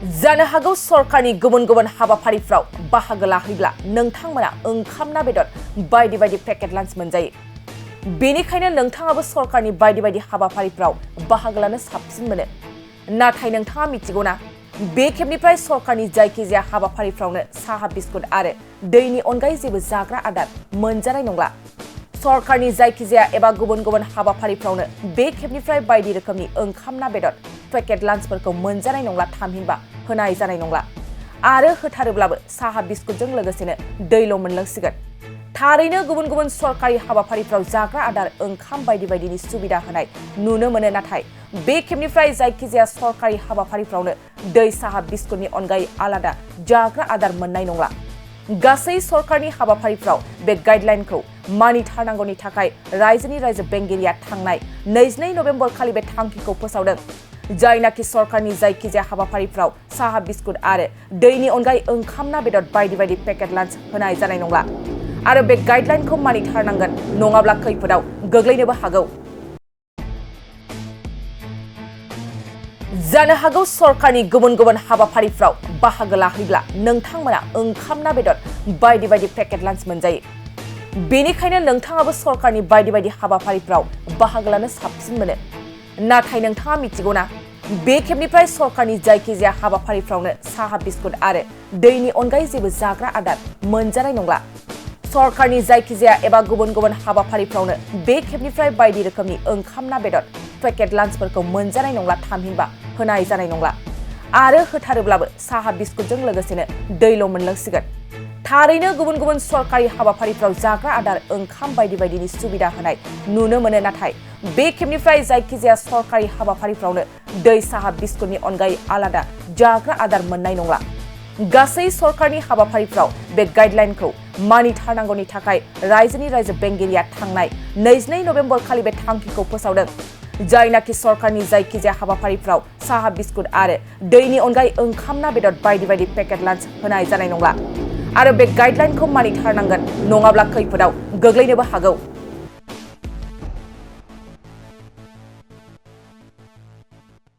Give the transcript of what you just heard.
जानो हागौ सरकारनि गुबुन गुबुन हाबाफारिफ्राव बाहागो लाहैब्ला नोंथांमोना ओंखाम ना बेदर बायदि बायदि पेकेट लान्च मोनजायो। बेनिखायनो नोंथाङाबो सरकारनि बायदि बायदि हाबाफारिफ्राव बाहागो लानो साबसिन मोनो। नाथाय नोंथाङा मिथिगौना बे खेबनिफ्राय सरकारनि जायखिजाया हाबाफारिफ्रावनो साहा बिस्कुट आरो दैनि अनगायै जेबो जाग्रा आदार मोनजानाय नंला। सरकारनि जायखिजाया एबा गुबुन गुबुन हाबाफारिफ्रावनो बे खेबनिफ्राय बायदि रोखोमनि ओंखाम ना बेदर पेकेट लान्चफोरखौ मोनजानाय नंला, थामहिनबा होनाय जानाय नंला। आरो होथारोब्लाबो साहा बिस्कुटजों लोगोसेनो दैल' मोनलोंसिगोन। थारैनो गुबुन गुबुन सरकारि हाबाफारिफ्राव जाग्रा आदार ओंखाम बायदि बायदिनि सुबिदा होनाय नुनो मोनो, नाथाय बे खेबनिफ्राय जायखिजाया सरकारि हाबाफारिफ्रावनो दै साहा बिस्कुटनि अनगायै आलादा जाग्रा आदार मोननाय नंला। गासै सरकारनि हाबाफारिफ्राव बे गाइडलाइनखौ मानिथारनांगौनि थाखाय रायजोनि रायजो बेंगिरिया थांनाय 22 नबेम्बर खालि बे थांखिखौ फोसावदों, जायनाखि सरकारनि जायखिजाया हाबाफारिफ्राव साहा बिस्कुट आरो दैनि अनगायै ओंखाम ना बेदर बायदि बायदि पेकेट लान्च होनाय जानाय नंला। आरो बे गाइडलाइनखौ मानिथारनांगोन, नङाब्ला खैफोदाव गोग्लैनोबो हागौ। जानो हागौ सरकारनि गुबुन गुबुन हाबाफारिफ्राव बाहागो लाहैब्ला नोंथांमोना ओंखाम ना बेदर बायदि बायदि पेकेट लान्च मोनजायो। बेनिखायनो नोंथाङाबो सरकारनि बायदि बायदि हाबाफारिफ्राव बाहागो लानो साबसिन मोनो। नाथाय नोंथाङा मिथिगौना बे खेबनिफ्राय सरकारनि जायखिजाया हाबाफारिफ्रावनो साहा बिस्कुट आरो दैनि अनगायै जेबो जाग्रा आदार मोनजानाय नंला। सरकारनि जायखिजाया एबा गुबुन गुबुन हाबाफारिफ्रावनो बे खेबनिफ्राय बायदि रोखोमनि ओंखाम ना बेदर पेकेट लान्चफोरखौ मोनजानाय नंला, थामहिनबा होनाय जानाय नंला। आरो होथारोब्लाबो साहा बिस्कुटजों लोगोसेनो दैल' मोनलोंसिगोन। थारैनो गुबुन गुबुन सरकारि हाबाफारिफ्राव जाग्रा आदार ओंखाम बायदि बायदिनि सुबिदा होनाय नुनो मोनो, नाथाय बे खेबनिफ्राय जायखिजाया सरकारि हाबाफारिफ्रावनो दै साहा बिस्कुटनि अनगायै आलादा जाग्रा आदार मोननाय नंला। गासै सरकारनि हाबाफारिफ्राव बे गाइडलाइनखौ मानिथारनांगौनि थाखाय रायजोनि रायजो बेंगिरिया थांनाय 22 नबेम्बर खालि बे थांखिखौ फोसावदों, जायनाखि सरकारनि जायखिजाया हाबाफारिफ्राव साहा बिस्कुट आरो दैनि अनगायै ओंखाम ना बेदर बायदि बायदि पेकेट लान्च होनाय जानाय नंला। आरो बे गाइडलाइनखौ मानिथारनांगोन, नङाब्ला खैफोदाव गोग्लैनोबो हागौ।